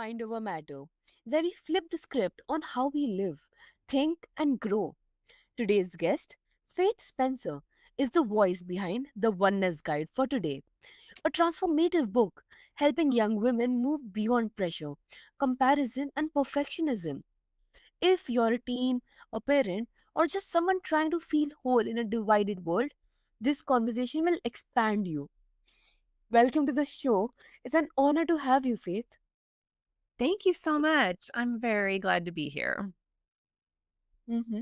Mind Over Matter, where we flip the script on how we live, think, and grow. Today's guest, Faith Spencer, is the voice behind the Oneness Guide for Today, a transformative book helping young women move beyond pressure, comparison, and perfectionism. If you're a teen, a parent, or just someone trying to feel whole in a divided world, this conversation will expand you. Welcome to the show. It's an honor to have you, Faith. Thank you so much. I'm very glad to be here. hmm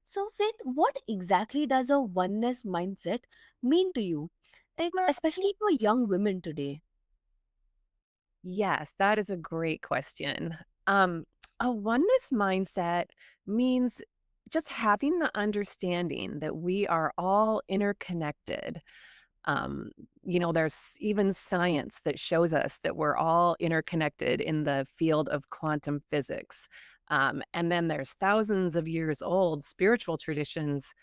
So, Faith, what exactly does a oneness mindset mean to you? Like, especially for young women today. Yes, that is a great question. Um, a oneness mindset means just having the understanding that we are all interconnected. Um, there's even science that shows us that we're all interconnected in the field of quantum physics. And then there's thousands of years old spiritual traditions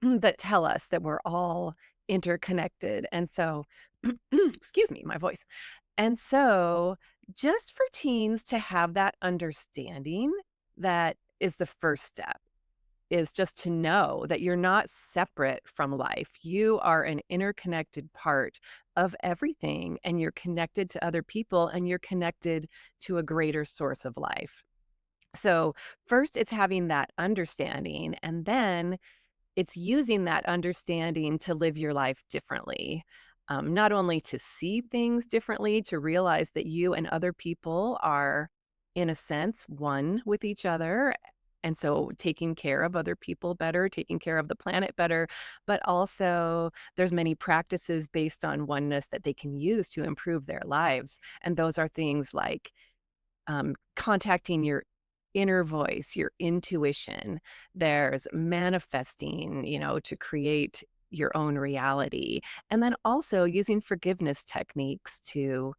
that tell us that we're all interconnected. And so, excuse me, my voice. And so, just for teens to have that understanding, that is the first step, is just to know that you're not separate from life. You are an interconnected part of everything, and you're connected to other people, and you're connected to a greater source of life. So, first, it's having that understanding, and then it's using that understanding to live your life differently. Not only to see things differently, to realize that you and other people are, in a sense, one with each other. And so taking care of other people better, taking care of the planet better, but also there's many practices based on oneness that they can use to improve their lives. And those are things like contacting your inner voice, your intuition. There's manifesting, to create your own reality. And then also using forgiveness techniques to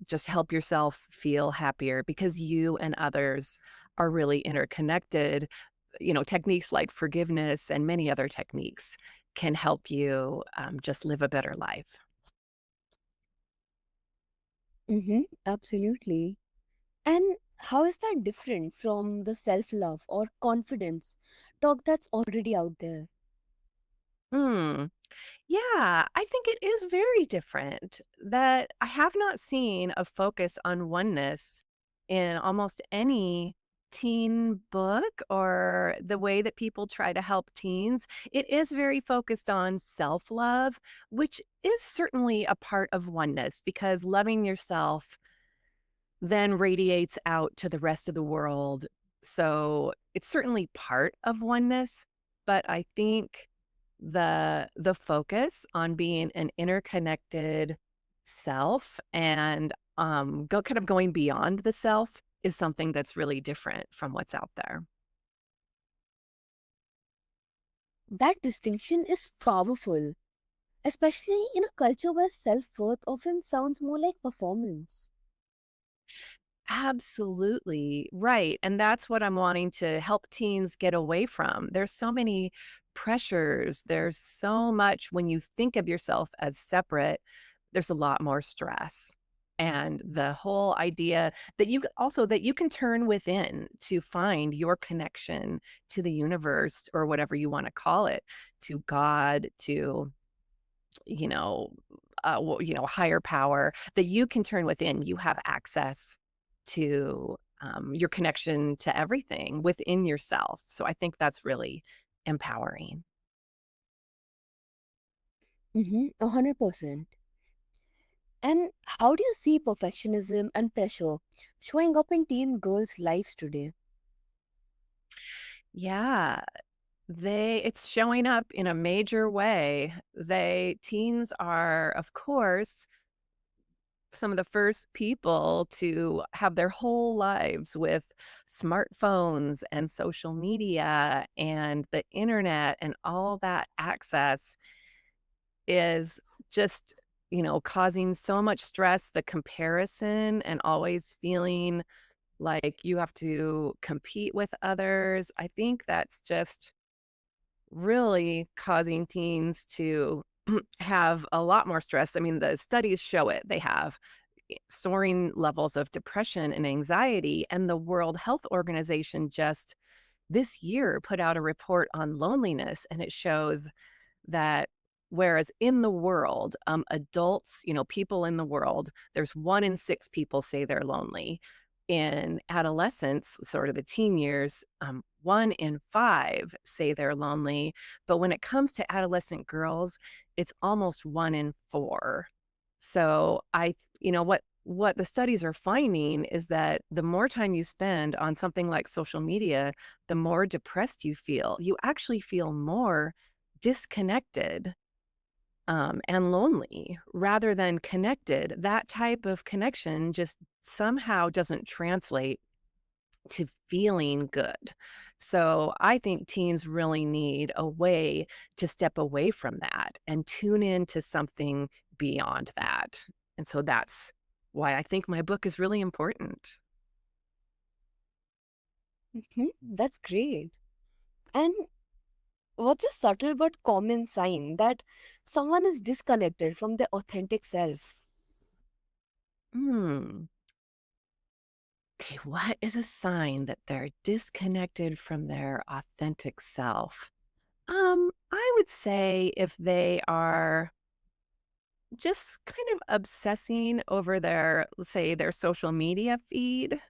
just help yourself feel happier because you and others are really interconnected. Techniques like forgiveness and many other techniques can help you just live a better life. Absolutely. And how is that different from the self love or confidence talk that's already out there? Hmm. Yeah, I think it is very different that I have not seen a focus on oneness in almost any teen book or the way that people try to help teens. It is very focused on self love, which is certainly a part of oneness because loving yourself then radiates out to the rest of the world. So it's certainly part of oneness, but I think the focus on being an interconnected self and going beyond the self is something that's really different from what's out there. That distinction is powerful, especially in a culture where self worth often sounds more like performance. Absolutely. Right. And that's what I'm wanting to help teens get away from. There's so many pressures. There's so much when you think of yourself as separate, there's a lot more stress. And the whole idea that you can turn within to find your connection to the universe or whatever you want to call it, to God, to you know, higher power, that you can turn within. You have access to your connection to everything within yourself. So I think that's really empowering. 100%. And how do you see perfectionism and pressure showing up in teen girls' lives today? Yeah, it's showing up in a major way. Teens are, of course, some of the first people to have their whole lives with smartphones and social media and the internet and all that access is just, causing so much stress, the comparison and always feeling like you have to compete with others. I think that's just really causing teens to have a lot more stress. I mean, the studies show it. They have soaring levels of depression and anxiety. And the World Health Organization just this year put out a report on loneliness, and it shows that whereas in the world, adults, people in the world, there's 1 in 6 people say they're lonely. In adolescence, sort of the teen years, 1 in 5 say they're lonely, but when it comes to adolescent girls, it's almost 1 in 4. So what the studies are finding is that the more time you spend on something like social media, the more depressed you feel. You actually feel more disconnected, and lonely rather than connected. That type of connection just somehow doesn't translate to feeling good. So I think teens really need a way to step away from that and tune into something beyond that. And so that's why I think my book is really important. That's great. And what's a subtle but common sign that someone is disconnected from their authentic self? Hmm. Okay, what is a sign that they're disconnected from their authentic self? I would say if they are just kind of obsessing over their, let's say, their social media feed,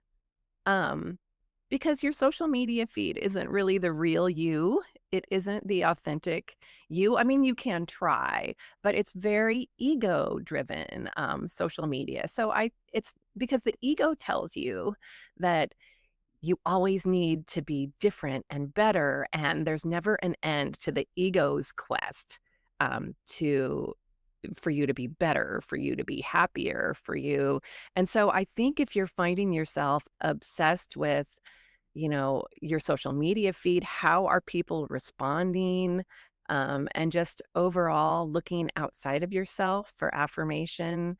um, because your social media feed isn't really the real you. It isn't the authentic you. I mean, you can try, but it's very ego driven, social media. So it's because the ego tells you that you always need to be different and better, and there's never an end to the ego's quest, to for you to be better, for you to be happier, for you and so I think if you're finding yourself obsessed with, your social media feed, how are people responding, and just overall looking outside of yourself for affirmation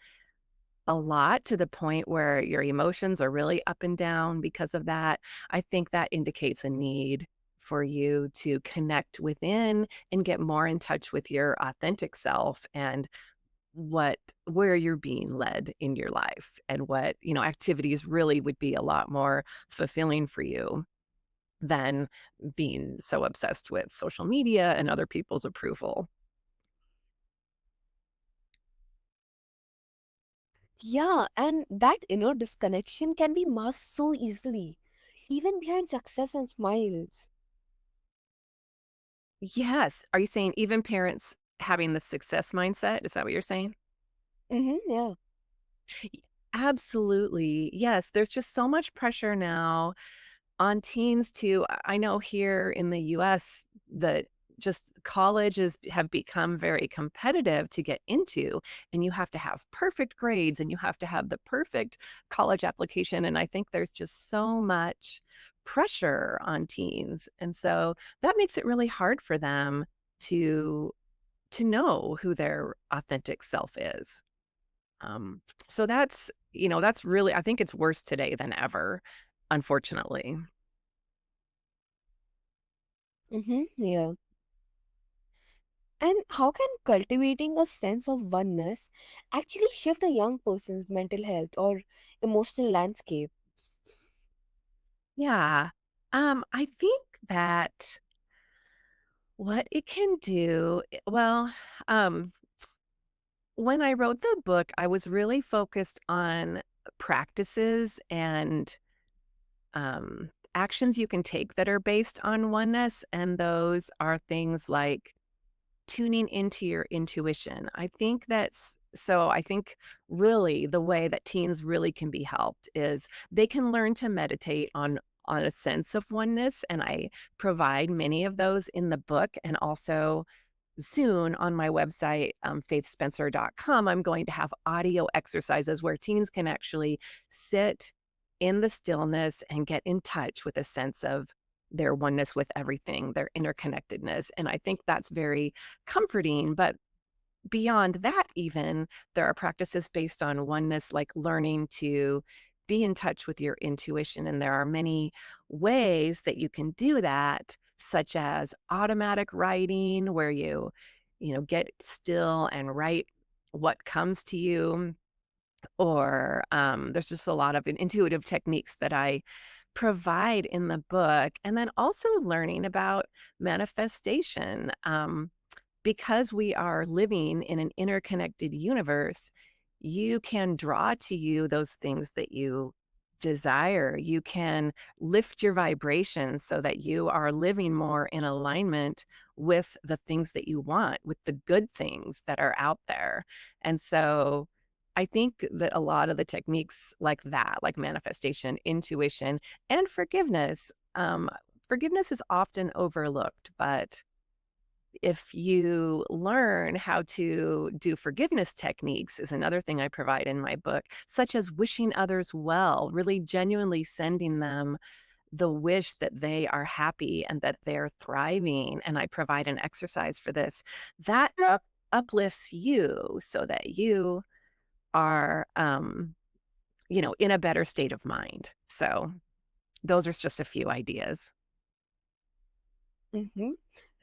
a lot to the point where your emotions are really up and down because of that, I think that indicates a need for you to connect within and get more in touch with your authentic self and what where you're being led in your life and what, activities really would be a lot more fulfilling for you than being so obsessed with social media and other people's approval. Yeah, and that inner disconnection can be masked so easily, even behind success and smiles. Yes. Are you saying even parents having the success mindset? Is that what you're saying? Yeah. Y Absolutely. Yes, there's just so much pressure now on teens to I know here in the US that just colleges have become very competitive to get into, and you have to have perfect grades, and you have to have the perfect college application, and I think there's just so much pressure on teens, and so that makes it really hard for them to know who their authentic self is. Um, so that's really I think it's worse today than ever, unfortunately. Yeah. And how can cultivating a sense of oneness actually shift a young person's mental health or emotional landscape? Yeah. I think that what it can do, um, when I wrote the book, I was really focused on practices and actions you can take that are based on oneness. And those are things like tuning into your intuition. I think really the way that teens really can be helped is they can learn to meditate on a sense of oneness, and I provide many of those in the book, and also soon on my website, faithspencer.com, I'm going to have audio exercises where teens can actually sit in the stillness and get in touch with a sense of their oneness with everything, their interconnectedness. And I think that's very comforting. But beyond that, even, there are practices based on oneness, like learning to be in touch with your intuition. And there are many ways that you can do that, such as automatic writing, where get still and write what comes to you. or there's just a lot of intuitive techniques that I provide in the book. And then also learning about manifestation. Because we are living in an interconnected universe, you can draw to you those things that you desire. You can lift your vibrations so that you are living more in alignment with the things that you want, with the good things that are out there. And so I think that a lot of the techniques like that, like manifestation, intuition, and forgiveness is often overlooked, but if you learn how to do forgiveness techniques is another thing I provide in my book, such as wishing others well, really genuinely sending them the wish that they are happy and that they're thriving. And I provide an exercise for this that uplifts you so that you are, in a better state of mind. So those are just a few ideas. Mm-hmm.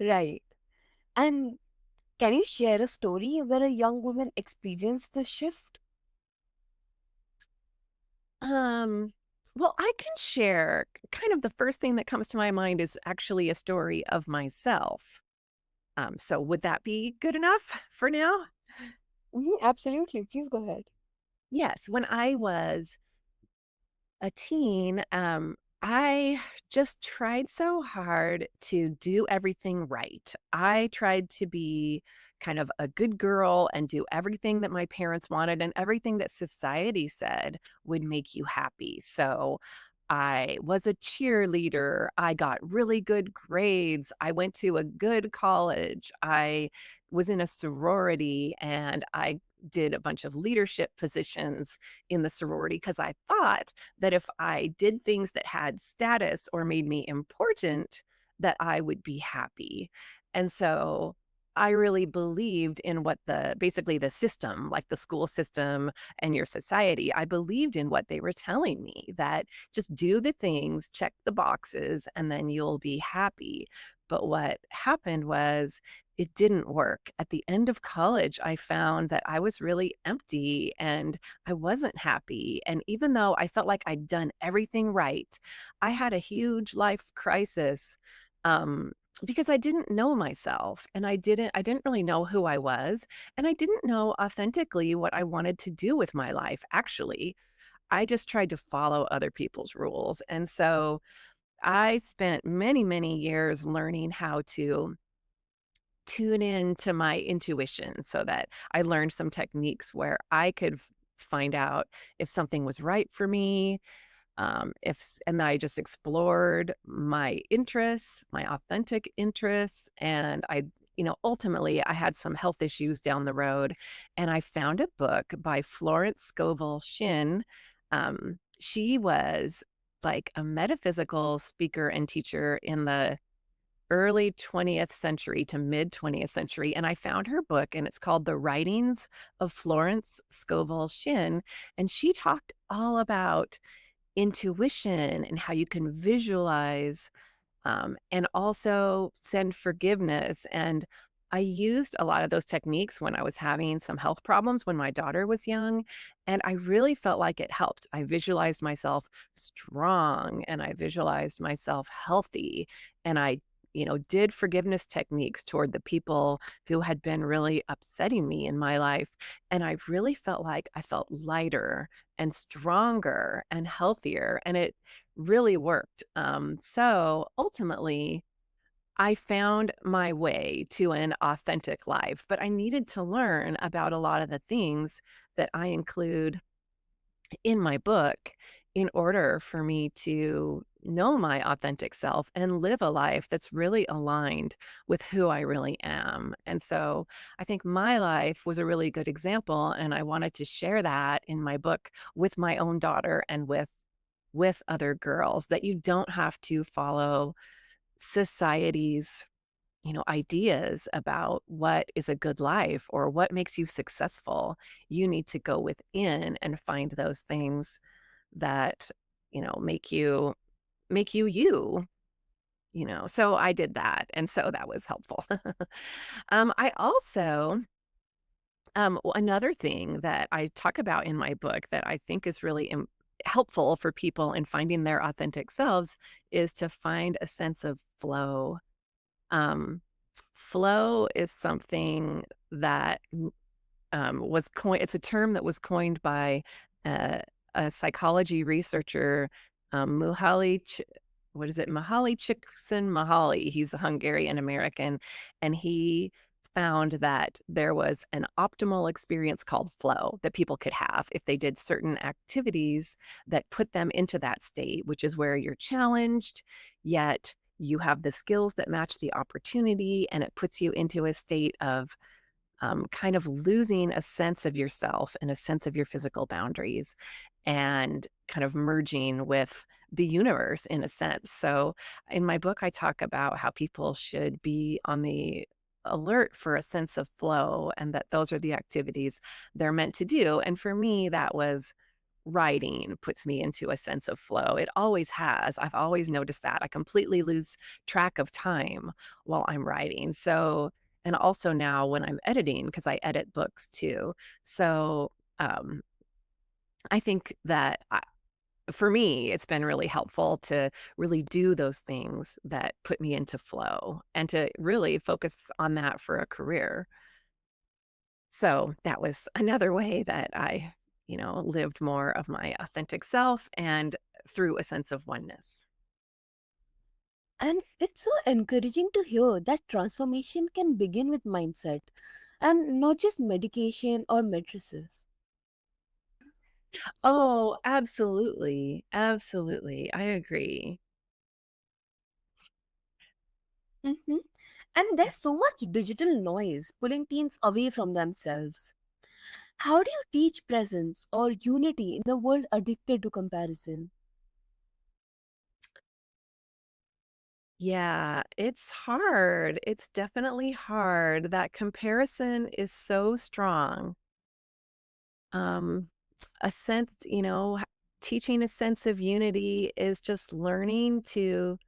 Right. And can you share a story where a young woman experienced this shift? Um, well, I can share kind of the first thing that comes to my mind is actually a story of myself. So would that be good enough for now? Absolutely. Please go ahead. Yes, when I was a teen, I just tried so hard to do everything right. I tried to be kind of a good girl and do everything that my parents wanted and everything that society said would make you happy. So I was a cheerleader. I got really good grades. I went to a good college. I was in a sorority and I did a bunch of leadership positions in the sorority because I thought that if I did things that had status or made me important, that I would be happy. And so I really believed in what basically the system, like the school system and your society, I believed in what they were telling me that just do the things, check the boxes, and then you'll be happy. But what happened was it didn't work. At the end of college, I found that I was really empty and I wasn't happy. And even though I felt like I'd done everything right, I had a huge life crisis. Um, because I didn't know myself and I didn't really know who I was and I didn't know authentically what I wanted to do with my life actually. I just tried to follow other people's rules. And so I spent many, many years learning how to tune in to my intuition so that I learned some techniques where I could find out if something was right for me, and I just explored my interests, my authentic interests, and ultimately I had some health issues down the road, and I found a book by Florence Scovel Shinn. She was like a metaphysical speaker and teacher in the early 20th century to mid 20th century. And I found her book, and it's called The Writings of Florence Scovel Shinn. And she talked all about intuition and how you can visualize and also send forgiveness. And I used a lot of those techniques when I was having some health problems when my daughter was young. And I really felt like it helped. I visualized myself strong and I visualized myself healthy. And I did forgiveness techniques toward the people who had been really upsetting me in my life. And I really felt like I felt lighter and stronger and healthier. And it really worked. So ultimately, I found my way to an authentic life, but I needed to learn about a lot of the things that I include in my book in order for me to know my authentic self and live a life that's really aligned with who I really am. And so I think my life was a really good example and I wanted to share that in my book with my own daughter and with other girls that you don't have to follow society's ideas about what is a good life or what makes you successful. You need to go within and find those things that, make you you, So I did that. And so that was helpful. I also Another thing that I talk about in my book that I think is really helpful for people in finding their authentic selves is to find a sense of flow. Um, Flow is something that was coined. It's a term that was coined by uh, a psychology researcher, Muhali. What is it? Mihaly Csikszentmihalyi. He's a Hungarian American, and he found that there was an optimal experience called flow that people could have if they did certain activities that put them into that state, which is where you're challenged, yet you have the skills that match the opportunity, and it puts you into a state of kind of losing a sense of yourself and a sense of your physical boundaries and kind of merging with the universe in a sense. So, in my book, I talk about how people should be on the alert for a sense of flow and that those are the activities they're meant to do. And for me, that was writing puts me into a sense of flow. It always has. I've always noticed that. I completely lose track of time while I'm writing. So, and also now when I'm editing, because I edit books too. So, um, I think that for me, it's been really helpful to really do those things that put me into flow and to really focus on that for a career. So that was another way that I, lived more of my authentic self and through a sense of oneness. And it's so encouraging to hear that transformation can begin with mindset and not just medication or matrices. Oh, absolutely. Absolutely. I agree. Mhm. And there's so much digital noise pulling teens away from themselves. How do you teach presence or unity in a world addicted to comparison? Yeah, it's hard. It's definitely hard. That comparison is so strong. Um, a sense, teaching a sense of unity is just learning to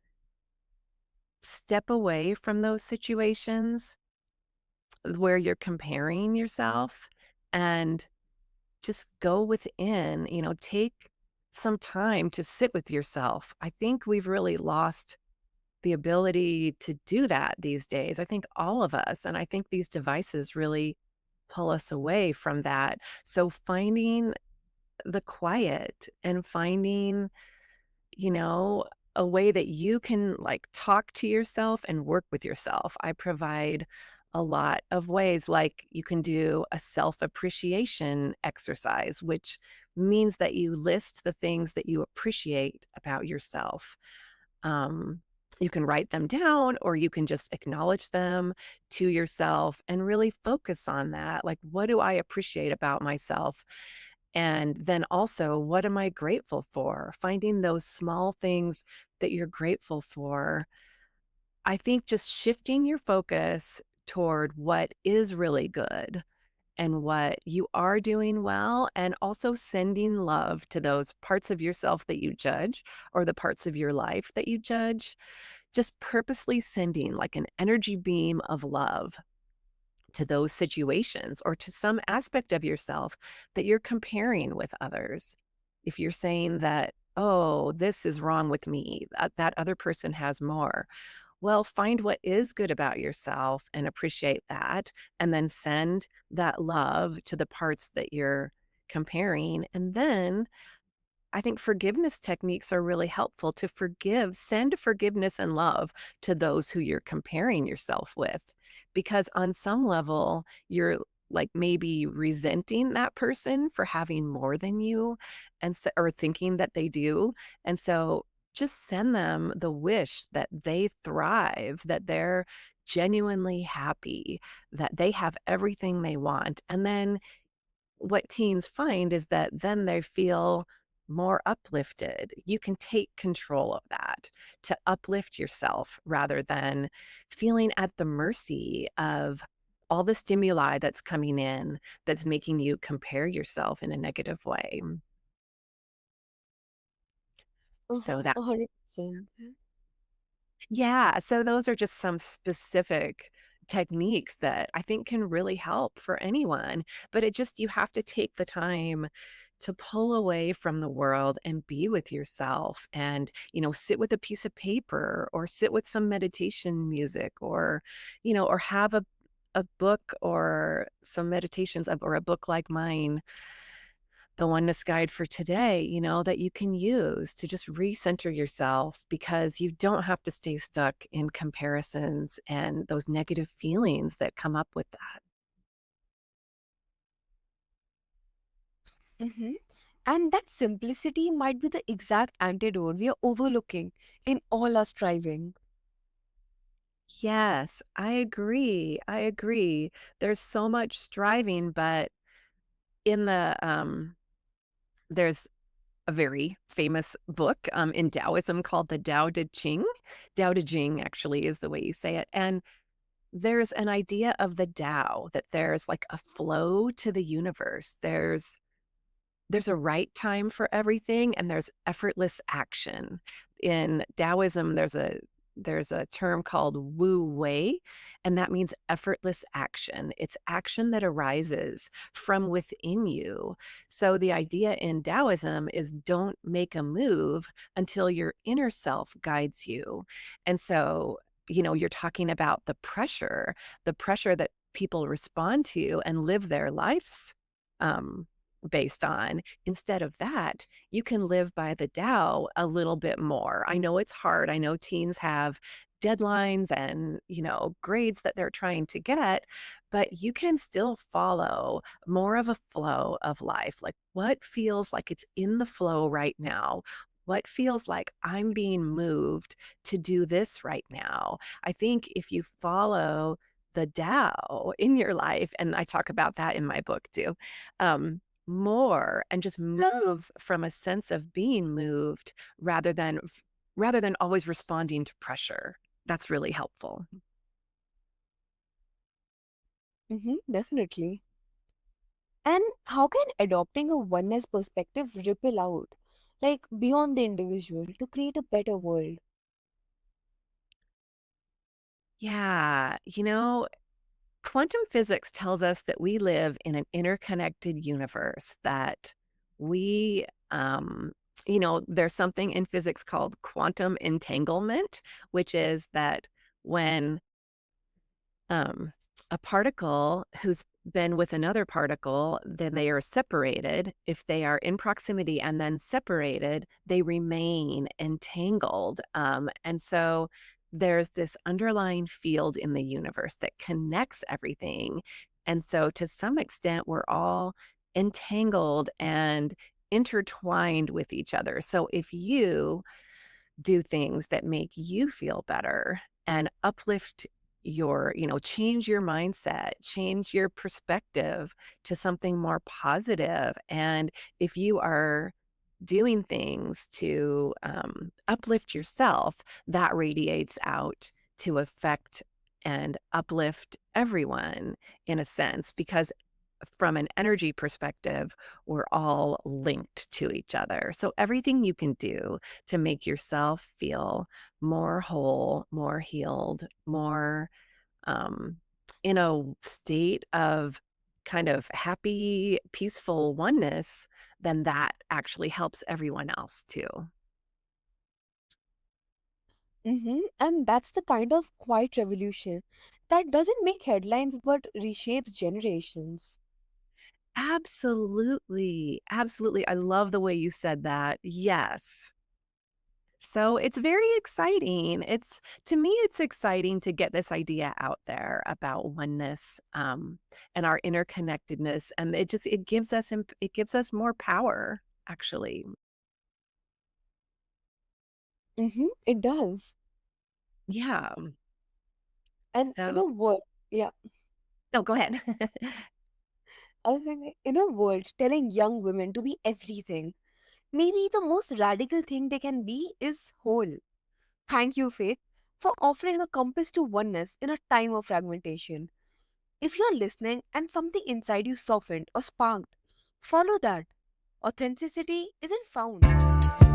step away from those situations where you're comparing yourself and just go within, take some time to sit with yourself. I think we've really lost the ability to do that these days. I think all of us, and I think these devices really pull us away from that. So finding the quiet and finding, you know, a way that you can like talk to yourself and work with yourself. I provide a lot of ways, like you can do a self appreciation exercise, which means that you list the things that you appreciate about yourself. Um, you can write them down or you can just acknowledge them to yourself and really focus on that. Like, what do I appreciate about myself? And then also, what am I grateful for? Finding those small things that you're grateful for. I think just shifting your focus toward what is really good and what you are doing well, and also sending love to those parts of yourself that you judge or the parts of your life that you judge. Just purposely sending like an energy beam of love to those situations or to some aspect of yourself that you're comparing with others. If you're saying that, oh, this is wrong with me, that other person has more. Well, find what is good about yourself and appreciate that, and then send that love to the parts that you're comparing. And then I think forgiveness techniques are really helpful to send forgiveness and love to those who you're comparing yourself with. Because on some level, you're like maybe resenting that person for having more than you and so, or thinking that they do. And so just send them the wish that they thrive, that they're genuinely happy, that they have everything they want. And then what teens find is that then they feel more uplifted. You can take control of that to uplift yourself rather than feeling at the mercy of all the stimuli that's coming in that's making you compare yourself in a negative way. So Uh-huh, that 100%. yeah, so those are just some specific techniques that I think can really help for anyone. But it just, you have to take the time to pull away from the world and be with yourself and, sit with a piece of paper or sit with some meditation music or, or have a book or some meditations or a book like mine, the Oneness Guide for Today, that you can use to just recenter yourself because you don't have to stay stuck in comparisons and those negative feelings that come up with that. Hmm. And that simplicity might be the exact antidote we are overlooking in all our striving. Yes, I agree. I agree. There's so much striving, but in there's a very famous book in Taoism called the Tao Te Ching. Tao Te Ching actually is the way you say it. And there's an idea of the Tao that there's like a flow to the universe. There's a right time for everything and there's effortless action. In Taoism, there's a term called wu wei, and that means effortless action. It's action that arises from within you. So the idea in Taoism is don't make a move until your inner self guides you. And so, you're talking about the pressure that people respond to and live their lives um, based on. Instead of that, you can live by the Tao a little bit more. I know it's hard. I know teens have deadlines and, grades that they're trying to get, but you can still follow more of a flow of life. Like what feels like it's in the flow right now? What feels like I'm being moved to do this right now? I think if you follow the Tao in your life, and I talk about that in my book too, more and just move from a sense of being moved rather than always responding to pressure. That's really helpful. Definitely. And how can adopting a oneness perspective ripple out, like beyond the individual, to create a better world? Yeah, quantum physics tells us that we live in an interconnected universe, that we there's something in physics called quantum entanglement, which is that when um, a particle who's been with another particle, then they are separated. If they are in proximity and then separated, they remain entangled. And so there's this underlying field in the universe that connects everything. And so to some extent, we're all entangled and intertwined with each other. So if you do things that make you feel better and uplift change your mindset, change your perspective to something more positive. And if you are doing things to uplift yourself, that radiates out to affect and uplift everyone in a sense, because from an energy perspective, we're all linked to each other. So everything you can do to make yourself feel more whole, more healed, more um, in a state of kind of happy, peaceful oneness, then that actually helps everyone else too. And that's the kind of quiet revolution that doesn't make headlines but reshapes generations. Absolutely. Absolutely. I love the way you said that. Yes. So it's very exciting. To me, it's exciting to get this idea out there about oneness and our interconnectedness, and it gives us more power. Actually, It does. yeah. And in So a world, yeah, no, go ahead. I was thinking, in a world telling young women to be everything, maybe the most radical thing they can be is whole. Thank you, Faith, for offering a compass to oneness in a time of fragmentation. If you're listening and something inside you softened or sparked, follow that. Authenticity isn't found, it's